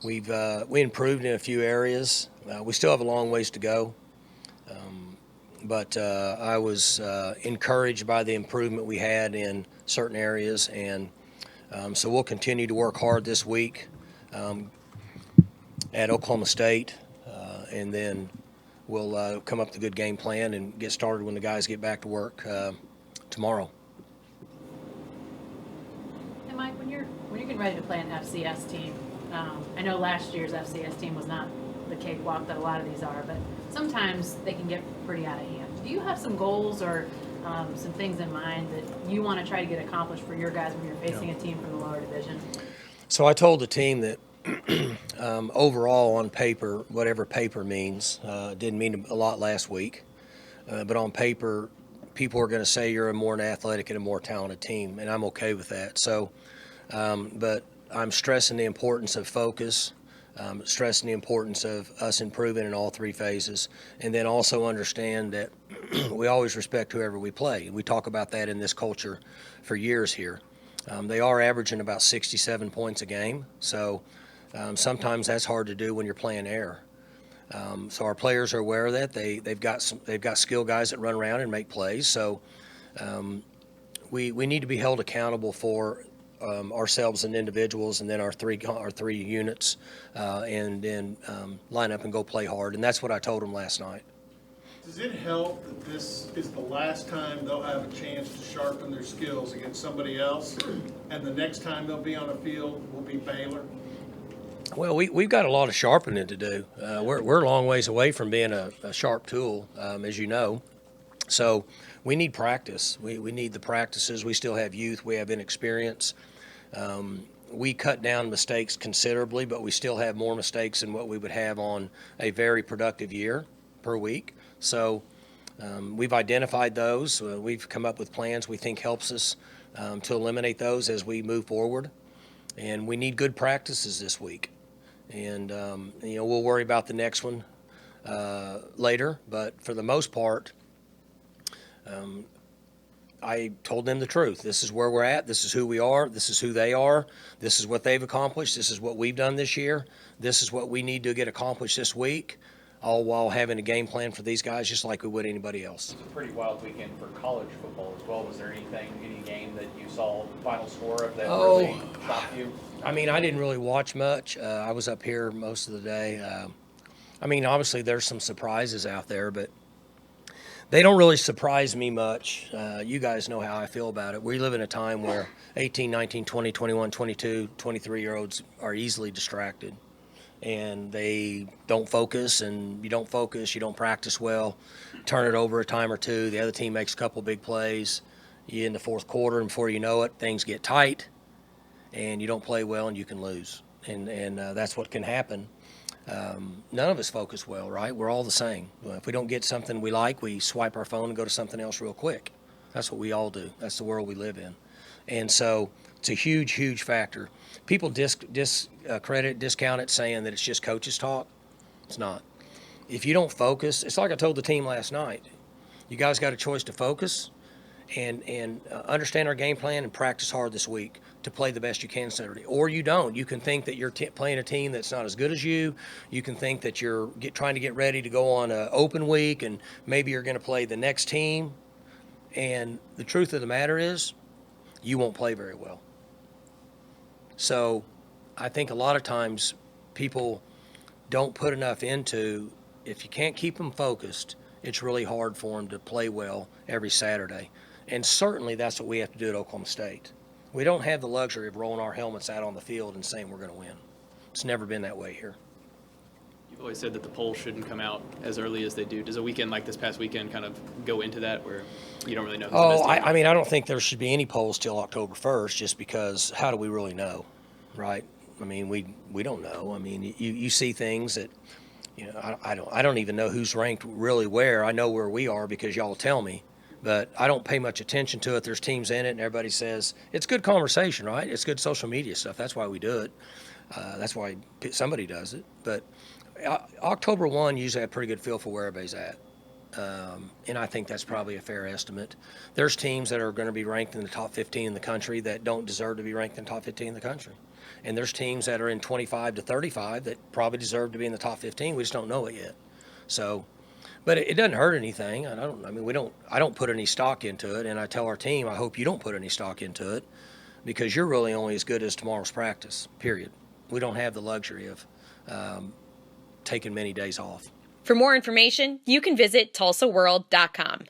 We improved in a few areas. We still have a long ways to go, but I was encouraged by the improvement we had in certain areas, and so we'll continue to work hard this week at Oklahoma State, and then we'll come up with a good game plan and get started when the guys get back to work tomorrow. And Mike, when you're getting ready to play an FCS team, I know last year's FCS team was not the cakewalk that a lot of these are, but sometimes they can get pretty out of hand. Do you have some goals or some things in mind that you want to try to get accomplished for your guys when you're facing a team from the lower division? So I told the team that overall on paper, whatever paper means, didn't mean a lot last week, but on paper, people are going to say you're a more athletic and a more talented team, and I'm okay with that. So, but I'm stressing the importance of focus, stressing the importance of us improving in all three phases, and then also understand that we always respect whoever we play. We talk about that in this culture for years here. They are averaging about 67 points a game, so sometimes that's hard to do when you're playing air. So our players are aware of that. They've got skilled guys that run around and make plays. So we need to be held accountable for ourselves and individuals, and then our three units, and then line up and go play hard. And that's what I told them last night. Does it help that this is the last time they'll have a chance to sharpen their skills against somebody else, and the next time they'll be on a field will be Baylor? Well, we've got a lot of sharpening to do. We're a long ways away from being a sharp tool, as you know. So we need practice. We need the practices. We still have youth. We have inexperience. We cut down mistakes considerably, but we still have more mistakes than what we would have on a very productive year per week. So we've identified those. We've come up with plans we think helps us to eliminate those as we move forward. And we need good practices this week. And, we'll worry about the next one later. But for the most part, I told them the truth. This is where we're at. This is who we are. This is who they are. This is what they've accomplished. This is what we've done this year. This is what we need to get accomplished this week, all while having a game plan for these guys just like we would anybody else. It's a pretty wild weekend for college football as well. Was there any game that you saw final score of that really shocked you? I mean, I didn't really watch much. I was up here most of the day. Obviously there's some surprises out there, but they don't really surprise me much. You guys know how I feel about it. We live in a time where 18, 19, 20, 21, 22, 23-year-olds are easily distracted. And they don't focus, and you don't focus, you don't practice well, turn it over a time or two, the other team makes a couple big plays, you in the fourth quarter, and before you know it, things get tight, and you don't play well, and you can lose. And that's what can happen. None of us focus well, right? We're all the same. If we don't get something we like, we swipe our phone and go to something else real quick. That's what we all do. That's the world we live in. And so it's a huge, huge factor. People discount it, saying that it's just coaches talk. It's not. If you don't focus, it's like I told the team last night. You guys got a choice to focus and understand our game plan and practice hard this week to play the best you can Saturday. Or you don't. You can think that you're playing a team that's not as good as you. You can think that you're trying to get ready to go on an open week, and maybe you're going to play the next team. And the truth of the matter is, you won't play very well. So I think a lot of times people don't put enough into, if you can't keep them focused, it's really hard for them to play well every Saturday. And certainly that's what we have to do at Oklahoma State. We don't have the luxury of rolling our helmets out on the field and saying we're going to win. It's never been that way here. You've always said that the polls shouldn't come out as early as they do. Does a weekend like this past weekend kind of go into that where you don't really know who's the best team? I don't think there should be any polls till October 1st, just because how do we really know, right? I mean, we don't know. I mean, you see things that, I don't even know who's ranked really where. I know where we are because y'all tell me, but I don't pay much attention to it. There's teams in it, and everybody says it's good conversation, right? It's good social media stuff. That's why we do it. That's why somebody does it. But October 1, usually have a pretty good feel for where everybody's at. And I think that's probably a fair estimate. There's teams that are going to be ranked in the top 15 in the country that don't deserve to be ranked in the top 15 in the country. And there's teams that are in 25 to 35 that probably deserve to be in the top 15. We just don't know it yet. So, but it doesn't hurt anything. I don't put any stock into it. And I tell our team, I hope you don't put any stock into it, because you're really only as good as tomorrow's practice, period. We don't have the luxury of taking many days off. For more information, you can visit tulsaworld.com.